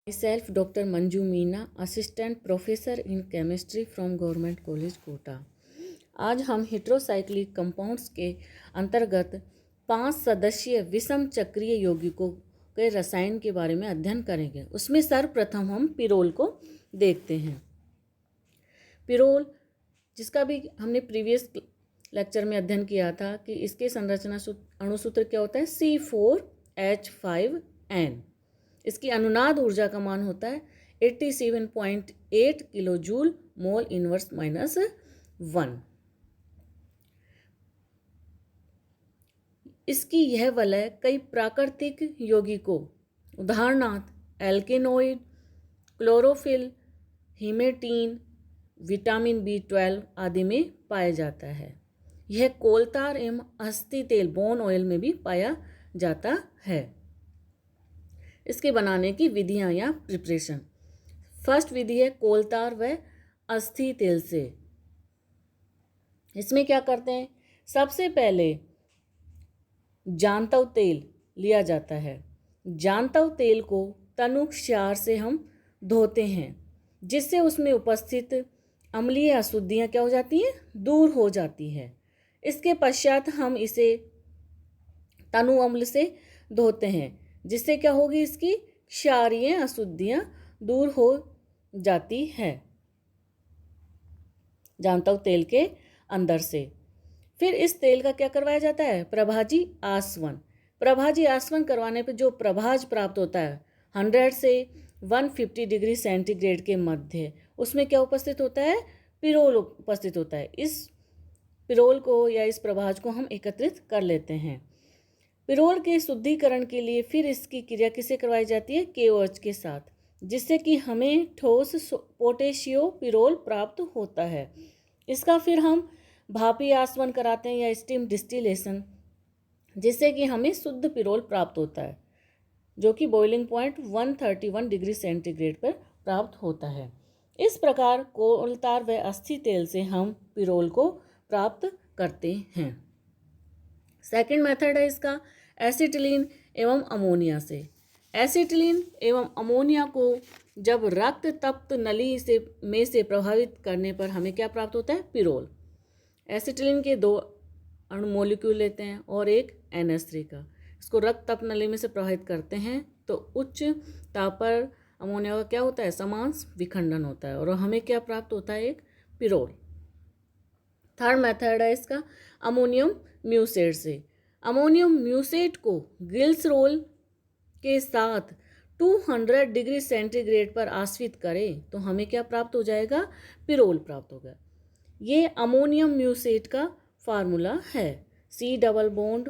Myself, Dr. Manju Meena, Assistant Professor in Chemistry from Government College, Kota. आज हम heterocyclic compounds के अंतर्गत 5 सदस्यीय विषम चक्रीय यौगिकों के रसायन के बारे में अध्ययन करेंगे। उसमें सर्वप्रथम हम पिरोल को देखते हैं। पिरोल, जिसका भी हमने प्रीवियस लेक्चर में अध्ययन किया था कि इसके संरचना अणुसूत्र क्या होता है, C4H5N। इसकी अनुनाद ऊर्जा का मान होता है 87.8 किलो जूल मोल इनवर्स -1। इसकी यह वलय कई प्राकृतिक यौगिकों, उदाहरणार्थ एल्केनोइड, क्लोरोफिल, हीमेटीन, विटामिन B12 आदि में पाया जाता है। यह कोलतार एवं अस्थि तेल बोन ऑयल में भी पाया जाता है। इसके बनाने की विधियां या प्रिपरेशन। फर्स्ट विधि है कोलतार व अस्थि तेल से। इसमें क्या करते हैं, सबसे पहले जांतव तेल लिया जाता है। जांतव तेल को तनु क्षार से हम धोते हैं, जिससे उसमें उपस्थित अम्लीय अशुद्धियां क्या हो जाती हैं, दूर हो जाती है। इसके पश्चात हम इसे तनु अम्ल से धोते हैं, जिससे क्या होगी, इसकी क्षारीय अशुद्धियां दूर हो जाती है जांतव तेल के अंदर से। फिर इस तेल का क्या करवाया जाता है, प्रभाजी आसवन। प्रभाजी आसवन करवाने पर जो प्रभाज प्राप्त होता है 100 से 150 डिग्री सेंटीग्रेड के मध्य, उसमें क्या उपस्थित होता है, पिरोल उपस्थित होता है। इस पिरोल को या इस प्रभाज को हम एकत्रित कर लेते हैं। पिरोल के शुद्धिकरण के लिए फिर इसकी क्रिया किससे करवाई जाती है, KOH के साथ, जिससे कि हमें ठोस पोटेशियो पिरोल प्राप्त होता है। इसका फिर हम भापी आसवन कराते हैं या स्टीम डिस्टिलेशन, जिससे कि हमें शुद्ध पिरोल प्राप्त होता है, जो कि बॉइलिंग पॉइंट 131 डिग्री सेंटीग्रेड पर प्राप्त होता है। इस प्रकार कोलतार व अस्थि तेल से हम पिरोल को प्राप्त करते हैं। सेकेंड मेथड है इसका एसिटिलीन एवं अमोनिया से। एसिटिलीन एवं अमोनिया को जब रक्त तप्त नली से प्रभावित करने पर हमें क्या प्राप्त होता है, पिरोल। एसिटिलीन के 2 अणु मोलिक्यूल लेते हैं और एक NH3 का। इसको रक्त तप्त नली में से प्रभावित करते हैं तो उच्च ताप पर अमोनिया का क्या होता है, समांश विखंडन होता है और हमें क्या प्राप्त होता है, एक पिरोल। थर्ड मेथड है इसका अमोनियम म्यूसेट से। अमोनियम म्यूसेट को ग्लिसरॉल के साथ 200 डिग्री सेंटीग्रेड पर आश्रित करें तो हमें क्या प्राप्त हो जाएगा, पिरोल प्राप्त होगा। ये अमोनियम म्यूसेट का फार्मूला है C double bond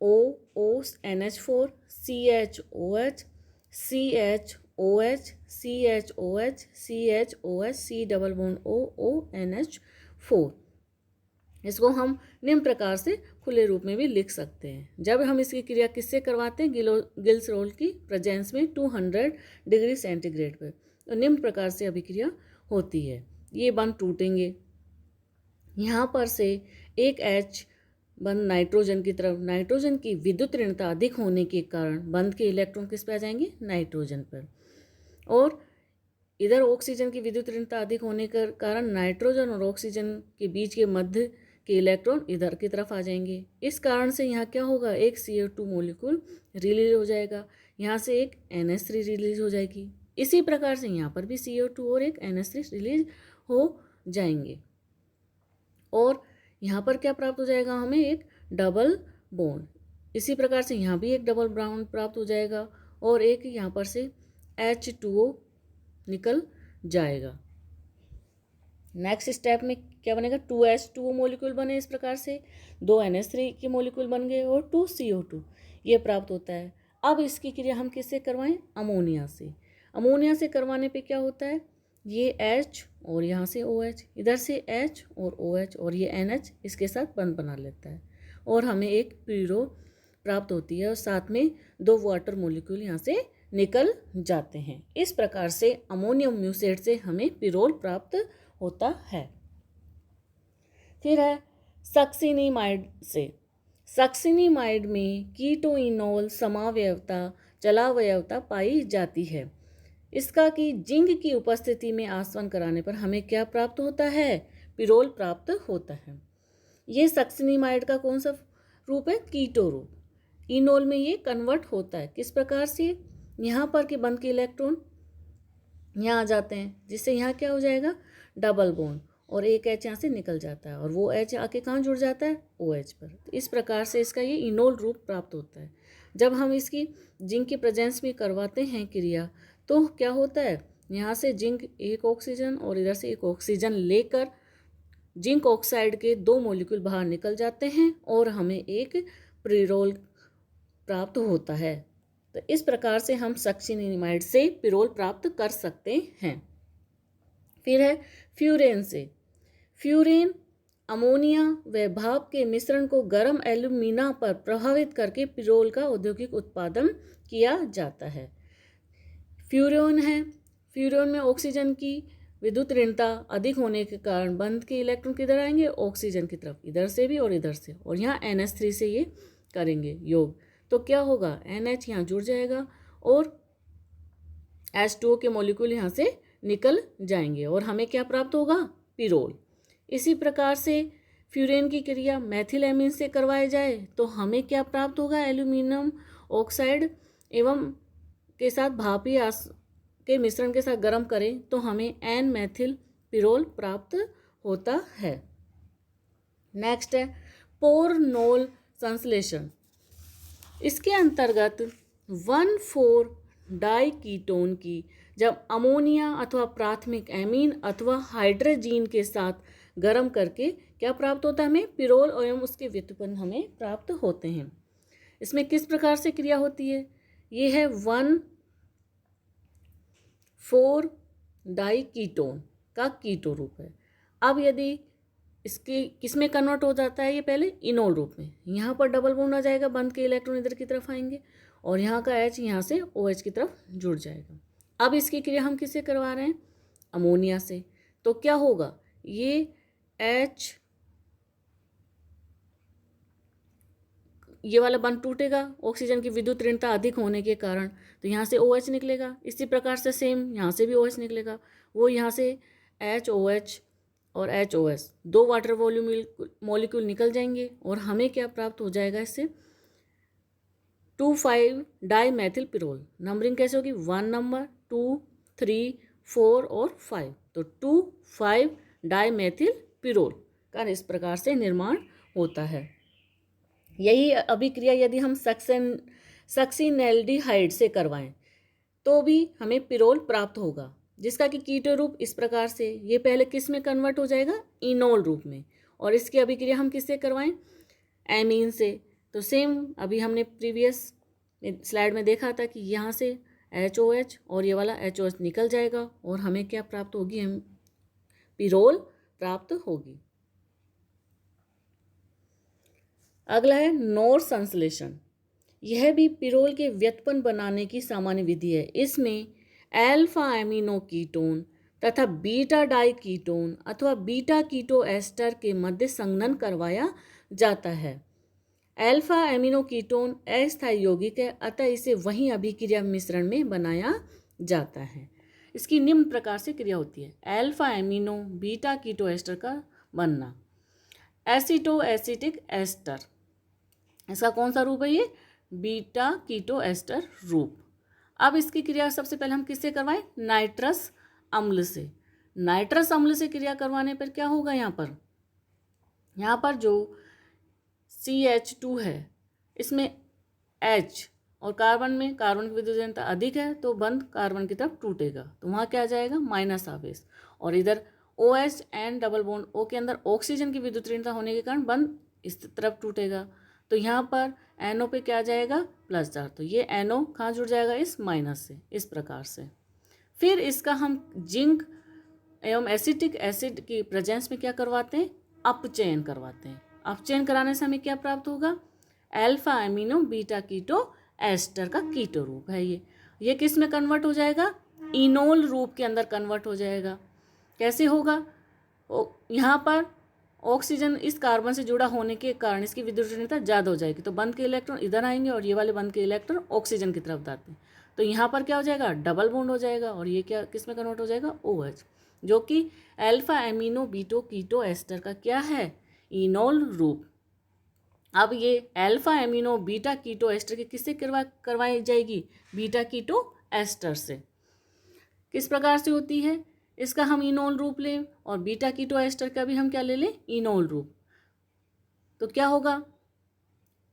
ONH4 CHOH CHOH CHOH CHOH C double bond ONH4। इसको हम निम्न प्रकार से खुले रूप में भी लिख सकते हैं। जब हम इसकी क्रिया किससे करवाते हैं, ग्लिसरॉल की प्रेजेंस में 200 डिग्री सेंटीग्रेड पर, तो निम्न प्रकार से अभिक्रिया होती है। ये बंध टूटेंगे, यहाँ पर से एक H बंध नाइट्रोजन की तरफ, नाइट्रोजन की विद्युत ऋणता अधिक होने के कारण बंध के इलेक्ट्रॉन किस पे आ जाएंगे, नाइट्रोजन पर, और इधर ऑक्सीजन की विद्युत ऋणता अधिक होने के कारण नाइट्रोजन और ऑक्सीजन के बीच के मध्य के इलेक्ट्रॉन इधर की तरफ आ जाएंगे। इस कारण से यहाँ क्या होगा, एक CO2 मोलिक्यूल रिलीज हो जाएगा, यहाँ से एक NH3 रिलीज हो जाएगी। इसी प्रकार से यहाँ पर भी CO2 और एक NH3 रिलीज हो जाएंगे और यहाँ पर क्या प्राप्त हो जाएगा, हमें एक डबल बॉन्ड। इसी प्रकार से यहाँ भी एक डबल बॉन्ड प्राप्त हो जाएगा और एक यहाँ पर से H2O निकल जाएगा। नेक्स्ट स्टेप में क्या बनेगा, 2H2O मोलिक्यूल बने। इस प्रकार से 2 NH3 के मोलिक्यूल बन गए और 2 CO2 ये प्राप्त होता है। अब इसकी क्रिया हम किससे करवाएं, अमोनिया से। अमोनिया से करवाने पे क्या होता है, ये H और यहाँ से OH, इधर से H और OH और ये NH इसके साथ बंध बना लेता है और हमें एक पिरो प्राप्त होती है और साथ में 2 वाटर मोलिक्यूल यहाँ से निकल जाते हैं। इस प्रकार से अमोनियम म्यूसेट से हमें पिरोल प्राप्त होता है। फिर है सक्सिनिमाइड से। सक्सिनिमाइड में कीटोइनोल समावयवता चलावयवता पाई जाती है। इसका कि जिंक की उपस्थिति में आसवन कराने पर हमें क्या प्राप्त होता है? पिरोल प्राप्त होता है। ये सक्सिनिमाइड का कौन सा रूप है? कीटो रूप। इनोल में ये कन्वर्ट होता है। किस प्रकार से? यहाँ पर के बंद के इलेक्ट्रॉन यहाँ आ जाते हैं, जिससे यहाँ क्या हो जाएगा? डबल बॉन्ड, और एक एच यहाँ से निकल जाता है और वो एच आके कहाँ जुड़ जाता है? ओ एच पर। तो इस प्रकार से इसका ये इनोल रूप प्राप्त होता है। जब हम इसकी जिंक के प्रेजेंस में करवाते हैं क्रिया, तो क्या होता है? यहाँ से जिंक एक ऑक्सीजन और इधर से एक ऑक्सीजन लेकर जिंक ऑक्साइड के 2 मॉलिक्यूल बाहर निकल जाते हैं और हमें एक पिरोल प्राप्त होता है। तो इस प्रकार से हम सक्सिनिमाइड से पिरोल प्राप्त कर सकते हैं। फिर है फ्यूरेन से। फ्यूरेन अमोनिया व भाप के मिश्रण को गर्म एल्यूमिना पर प्रभावित करके पिरोल का औद्योगिक उत्पादन किया जाता है। फ्यूरेन है, फ्यूरेन में ऑक्सीजन की विद्युत ऋणता अधिक होने के कारण बंध के इलेक्ट्रॉन किधर आएंगे? ऑक्सीजन की तरफ, इधर से भी और इधर से, और यहाँ NH3 से ये करेंगे योग। तो क्या होगा? NH यहाँ जुड़ जाएगा और H2O के मॉलिक्यूल यहाँ से निकल जाएंगे और हमें क्या प्राप्त होगा? पिरोल। इसी प्रकार से फ्यूरेन की क्रिया मैथिल एमीन से करवाई जाए तो हमें क्या प्राप्त होगा? एल्यूमिनियम ऑक्साइड एवं के साथ भापी के मिश्रण के साथ गर्म करें तो हमें एन मैथिल पिरोल प्राप्त होता है। नेक्स्ट है पोरनोल संश्लेषण। इसके अंतर्गत 1,4 डाइकीटोन की जब अमोनिया अथवा प्राथमिक एमीन अथवा हाइड्रोजीन के साथ गर्म करके क्या प्राप्त होता है? हमें पिरोल एवं उसके व्युत्पन्न हमें प्राप्त होते हैं। इसमें किस प्रकार से क्रिया होती है? ये है 1,4 डाइकीटोन का कीटो रूप है। अब यदि इसके किसमें कन्वर्ट हो जाता है? ये पहले इनोल रूप में। यहाँ पर डबल बॉन्ड आ जाएगा, बंद के इलेक्ट्रॉन इधर की तरफ आएंगे और यहाँ का H यहाँ से OH की तरफ जुड़ जाएगा। अब इसकी क्रिया हम किससे करवा रहे हैं? अमोनिया से। तो क्या होगा? ये H, ये वाला बंध टूटेगा ऑक्सीजन की विद्युत ऋणता अधिक होने के कारण, तो यहाँ से OH निकलेगा। इसी प्रकार से सेम यहाँ से भी OH निकलेगा। वो यहाँ से HOH और HOS 2 वाटर वॉल्यूम मॉलिक्यूल निकल जाएंगे और हमें क्या प्राप्त हो जाएगा? इससे 2,5 डाईमेथिल पिरोल। नंबरिंग कैसे होगी? 1 नंबर, 2, 3, 4 और 5। तो 2,5 डाईमेथिल पिरोल का इस प्रकार से निर्माण होता है। यही अभिक्रिया यदि हम सक्सिनेल्डिहाइड से करवाएं तो भी हमें पिरोल प्राप्त होगा, जिसका कि कीटो रूप इस प्रकार से, ये पहले किस में कन्वर्ट हो जाएगा? इनोल रूप में। और इसकी अभिक्रिया हम किससे करवाएं? एमीन से। तो सेम अभी हमने प्रीवियस स्लाइड में देखा था कि यहाँ से HOH और ये वाला HOH निकल जाएगा और हमें क्या प्राप्त होगी? हम पिरोल प्राप्त होगी। अगला है नोर संश्लेषण। यह भी पिरोल के व्युत्पन्न बनाने की सामान्य विधि है। इसमें अल्फा एमिनो कीटोन तथा बीटा डाइकीटोन अथवा बीटा कीटो एस्टर के मध्य संघनन करवाया जाता है। अल्फा एमिनो कीटोन अस्थायी यौगिक है, अतः इसे वहीं अभिक्रिया मिश्रण में बनाया जाता है। इसकी निम्न प्रकार से क्रिया होती है। Alpha amino beta keto ester का बनना। एसिटो एसिटिक एस्टर, इसका कौन सा रूप है? ये बीटा कीटो एस्टर रूप। अब इसकी क्रिया सबसे पहले हम किससे करवाएं? नाइट्रस अम्ल से। नाइट्रस अम्ल से क्रिया करवाने पर क्या होगा? यहाँ पर जो CH2 है, इसमें H और कार्बन में कार्बन की विद्युत ऋणता अधिक है तो बंध कार्बन की तरफ टूटेगा, तो वहाँ क्या आ जाएगा? माइनस आवेश। और इधर OH and double bond O के अंदर ऑक्सीजन की विद्युत ऋणता होने के कारण बंध इस तरफ टूटेगा, तो यहाँ पर NO पे क्या आ जाएगा? Plus charge. तो ये NO कहाँ जुड़ जाएगा? इस माइनस से। इस प्रकार से फिर इसका हम जिंक एवं एसिटिक एसिड की प्रेजेंस में क्या करवाते हैं? अपचयन करवाते हैं। अपचयन कराने से हमें क्या प्राप्त होगा? Alpha amino beta keto ester का कीटो रूप है। ये किस में कन्वर्ट हो जाएगा? इनोल रूप के अंदर कन्वर्ट हो जाएगा। कैसे होगा? यहाँ पर ऑक्सीजन इस कार्बन से जुड़ा होने के कारण इसकी विद्युत ऋणता ज़्यादा हो जाएगी, तो बंध के इलेक्ट्रॉन इधर आएंगे और ये वाले बंध के इलेक्ट्रॉन ऑक्सीजन की तरफ जाते हैं, तो यहाँ पर क्या हो जाएगा, डबल बॉन्ड हो जाएगा, और ये क्या किस में कन्वर्ट हो जाएगा, OH, जो कि alpha amino beta keto ester का क्या है, इनोल रूप। अब ये alpha amino beta keto ester की किससे करवाई जाएगी, बीटा कीटो एस्टर से। किस प्रकार से होती है, इसका हम इनोल रूप लें और बीटा कीटो एस्टर का भी हम क्या ले लें, इनोल रूप। तो क्या होगा,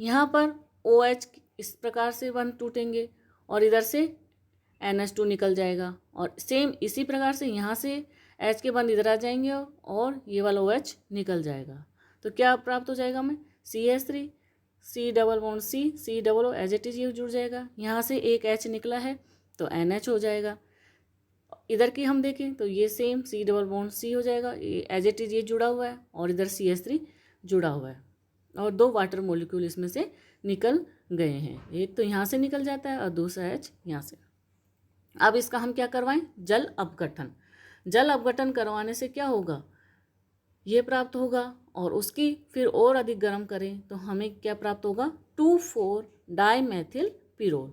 यहाँ पर OH इस प्रकार से बंध टूटेंगे और इधर से NH2 निकल जाएगा, और सेम इसी प्रकार से यहाँ से H के बंध इधर आ जाएंगे और ये वाला OH निकल जाएगा। तो क्या प्राप्त हो जाएगा हमें, CH3, C double bond C double O as it is ये जुड़ जाएगा, यहाँ से एक H निकला है तो NH हो जाएगा। इधर की हम देखें तो ये same C double bond C हो जाएगा, एज इट इज ये जुड़ा हुआ है, और इधर CH3 जुड़ा हुआ है, और 2 वाटर मॉलिक्यूल इसमें से निकल गए हैं। एक तो यहाँ से निकल जाता है और दूसरा H यहाँ से। अब इसका हम क्या करवाएं, जल अपघटन। जल अपघटन करवाने से क्या होगा, ये प्राप्त होगा, और उसकी फिर और अधिक गर्म करें तो हमें क्या प्राप्त होगा, 2,4 डाईमेथिल पिरोल।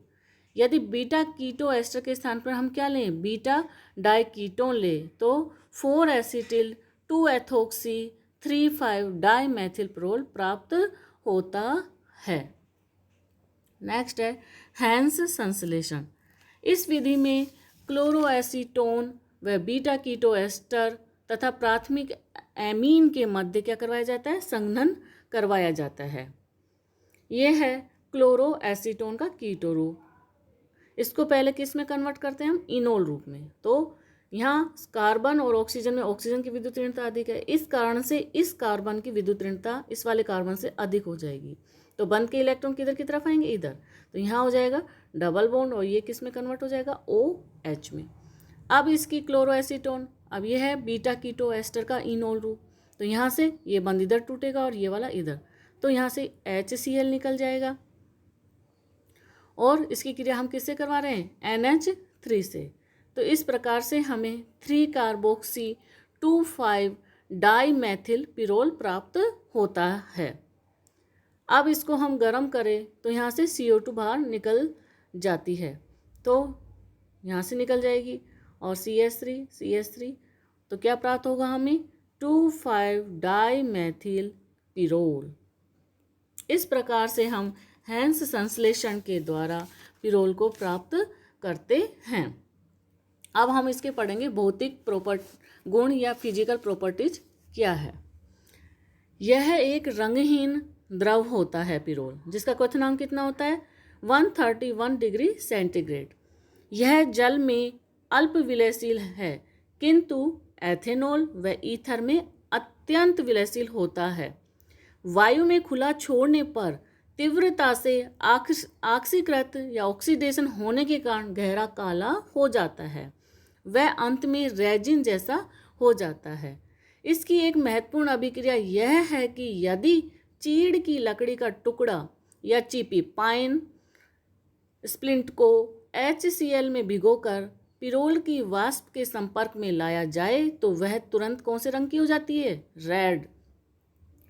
यदि बीटा कीटो एस्टर के स्थान पर हम क्या लें, बीटा डाईकीटोन लें, तो 4 एसिटिल 2 एथोक्सी 3,5 डाईमेथिल पिरोल प्राप्त होता है। नेक्स्ट है हैंस संश्लेषण। इस विधि में क्लोरोएसीटोन व बीटा कीटो एस्टर तथा प्राथमिक एमीन के मध्य क्या करवाया जाता है, संघनन करवाया जाता है। यह है क्लोरोएसीटोन का कीटो रूप। इसको पहले किस में कन्वर्ट करते हैं हम, इनोल रूप में। तो यहाँ कार्बन और ऑक्सीजन में ऑक्सीजन की विद्युत ऋणता अधिक है, इस कारण से इस कार्बन की विद्युत ऋणता इस वाले कार्बन से अधिक हो जाएगी, तो बंद के इलेक्ट्रॉन किधर की तरफ आएंगे, इधर। तो यहाँ हो जाएगा डबल बॉन्ड, और ये किस में कन्वर्ट हो जाएगा, OH में। अब इसकी क्लोरोएसीटोन, अब ये है बीटा कीटो एस्टर का इनोल रूप, तो यहाँ से ये बंद इधर टूटेगा और ये वाला इधर, तो यहाँ से HCl निकल जाएगा, और इसकी क्रिया हम किससे करवा रहे हैं, NH3 से। तो इस प्रकार से हमें 3 कार्बोक्सी 2,5 डाईमेथिल पिरोल प्राप्त होता है। अब इसको हम गर्म करें तो यहाँ से CO2 बाहर निकल जाती है, तो यहाँ से निकल जाएगी, और CH3 तो क्या प्राप्त होगा हमें, 2,5 डाईमेथिल पिरोल। इस प्रकार से हम हैंस संश्लेषण के द्वारा पिरोल को प्राप्त करते हैं। अब हम इसके पढ़ेंगे भौतिक गुण या फिजिकल प्रॉपर्टीज क्या है। यह एक रंगहीन द्रव होता है पिरोल, जिसका क्वथनांक कितना होता है, 131 डिग्री सेंटीग्रेड। यह जल में अल्प विलयशील है, किंतु एथेनॉल व ईथर में अत्यंत विलयशील होता है। वायु में खुला छोड़ने पर तीव्रता से ऑक्सीकृत या ऑक्सीडेशन होने के कारण गहरा काला हो जाता है, वह अंत में रेजिन जैसा हो जाता है। इसकी एक महत्वपूर्ण अभिक्रिया यह है कि यदि चीड़ की लकड़ी का टुकड़ा या चीपी पाइन स्प्लिंट को HCl में भिगोकर पिरोल की वाष्प के संपर्क में लाया जाए तो वह तुरंत कौन से रंग की हो जाती है, रेड।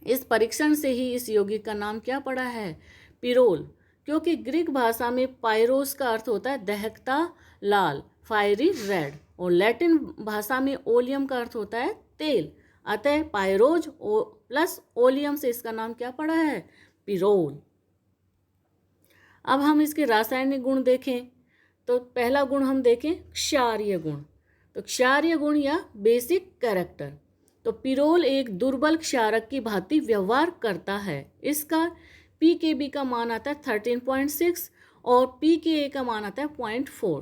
इस परीक्षण से ही इस यौगिक का नाम क्या पड़ा है, पिरोल, क्योंकि ग्रीक भाषा में पायरोस का अर्थ होता है दहकता लाल, फायरी रेड, और लैटिन भाषा में ओलियम का अर्थ होता है तेल। अतः पायरोज प्लस ओलियम से इसका नाम क्या पड़ा है, पिरोल। अब हम इसके रासायनिक गुण देखें तो पहला गुण हम देखें क्षारीय गुण। तो क्षारीय गुण या बेसिक कैरेक्टर, तो पिरोल एक दुर्बल क्षारक की भांति व्यवहार करता है। इसका pKb का मान आता है 13.6 और pKa का मान आता है 0.4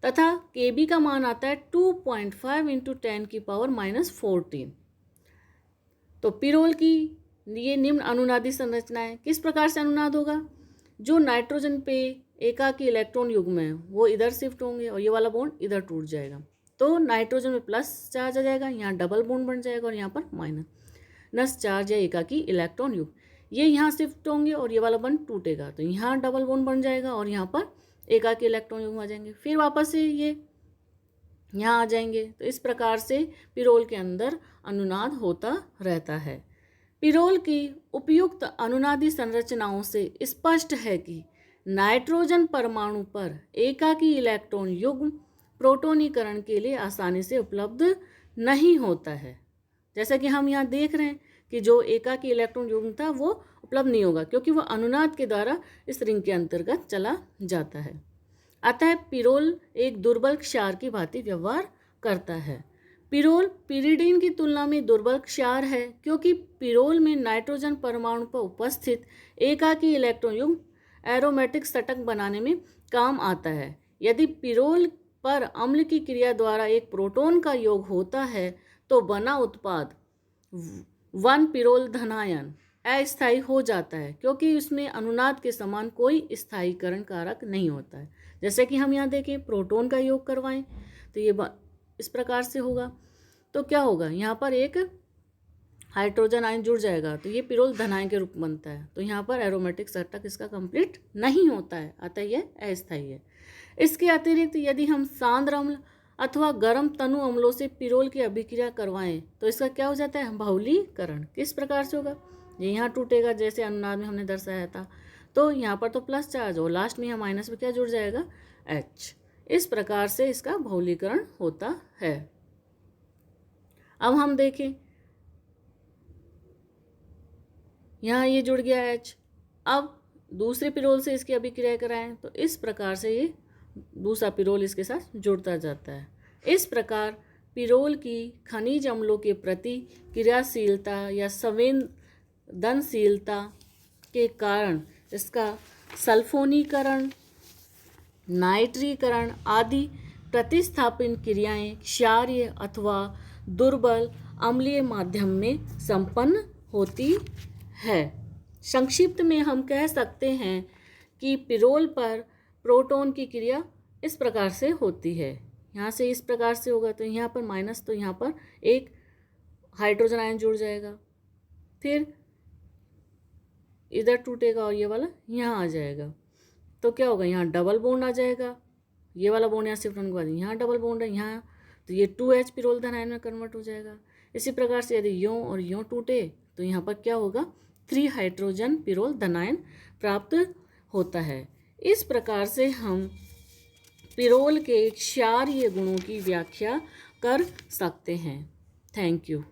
तथा Kb का मान आता है 2.5 इंटू 10⁻⁻14। तो पिरोल की ये निम्न अनुनादी संरचना है। किस प्रकार से अनुनाद होगा, जो नाइट्रोजन पे एकाकी इलेक्ट्रॉन युग्म है वो इधर शिफ्ट होंगे और ये वाला बॉन्ड इधर टूट जाएगा, तो नाइट्रोजन में प्लस चार्ज आ जाएगा, यहाँ डबल बॉन्ड बन जाएगा और यहाँ पर माइनस चार्ज या एकाकी इलेक्ट्रॉन युग्म ये यहाँ शिफ्ट होंगे और ये वाला बॉन्ड टूटेगा, तो यहाँ डबल बॉन्ड बन जाएगा और यहाँ पर एकाकी इलेक्ट्रॉन युग्म आ जाएंगे, फिर वापस से ये यहाँ आ जाएंगे। तो इस प्रकार से पिरोल के अंदर अनुनाद होता रहता है। पिरोल की उपयुक्त अनुनादी संरचनाओं से स्पष्ट है कि नाइट्रोजन परमाणु पर एकाकी इलेक्ट्रॉन युग्म प्रोटोनीकरण के लिए आसानी से उपलब्ध नहीं होता है। जैसा कि हम यहाँ देख रहे हैं कि जो एकाकी इलेक्ट्रॉन युग्म था वो उपलब्ध नहीं होगा, क्योंकि वह अनुनाद के द्वारा इस रिंग के अंतर्गत चला जाता है। अतः पिरोल एक दुर्बल क्षार की भांति व्यवहार करता है। पिरोल पिरिडीन की तुलना में दुर्बल क्षार है, क्योंकि पिरोल में नाइट्रोजन परमाणु पर उपस्थित एकाकी इलेक्ट्रॉन युग्म एरोमेटिक षटक बनाने में काम आता है। यदि पिरोल पर अम्ल की क्रिया द्वारा एक प्रोटॉन का योग होता है तो बना उत्पाद 1 पिरोल धनायन अस्थायी हो जाता है, क्योंकि उसमें अनुनाद के समान कोई स्थायीकरण कारक नहीं होता है। जैसे कि हम यहाँ देखें, प्रोटॉन का योग करवाएं तो ये इस प्रकार से होगा, तो क्या होगा, यहाँ पर एक हाइड्रोजन आयन जुड़ जाएगा तो ये पिरोल धनायन के रूप में बनता है। तो यहाँ पर एरोमेटिक षटक इसका कंप्लीट नहीं होता है, अतः यह अस्थायी है। इसके अतिरिक्त यदि हम सांद्र अम्ल अथवा गर्म तनु अम्लों से पिरोल की अभिक्रिया करवाएं तो इसका क्या हो जाता है, बहुलीकरण। किस प्रकार से होगा, ये यहाँ टूटेगा जैसे अनुनाद में हमने दर्शाया था, तो यहाँ पर तो प्लस चार्ज और लास्ट में यहाँ माइनस में क्या जुड़ जाएगा, H। इस प्रकार से इसका बहुलीकरण होता है। अब हम देखें, यहाँ ये जुड़ गया H, अब दूसरे पिरोल से इसकी अभिक्रिया कराएं तो इस प्रकार से ये दूसरा पिरोल इसके साथ जुड़ता जाता है। इस प्रकार पिरोल की खनिज अम्लों के प्रति क्रियाशीलता या संवेदनशीलता के कारण इसका सल्फोनीकरण, नाइट्रीकरण आदि प्रतिस्थापन क्रियाएं क्षारीय अथवा दुर्बल अम्लीय माध्यम में संपन्न होती है। संक्षिप्त में हम कह सकते हैं कि पिरोल पर प्रोटॉन की क्रिया इस प्रकार से होती है। यहाँ से इस प्रकार से होगा तो यहाँ पर माइनस, तो यहाँ पर एक हाइड्रोजन आयन जुड़ जाएगा, फिर इधर टूटेगा और ये वाला यहाँ आ जाएगा, तो क्या होगा, यहाँ डबल बॉन्ड आ जाएगा, ये वाला बॉन्ड यहाँ शिफ्ट होने के बाद यहाँ डबल बॉन्ड है यहाँ, तो ये 2H पिरोल धनायन में कन्वर्ट हो जाएगा। इसी प्रकार से यदि यों और यों टूटे तो यहाँ पर क्या होगा, 3 हाइड्रोजन पिरोल धनायन प्राप्त होता है। इस प्रकार से हम पिरोल के क्षारीय गुणों की व्याख्या कर सकते हैं। Thank you.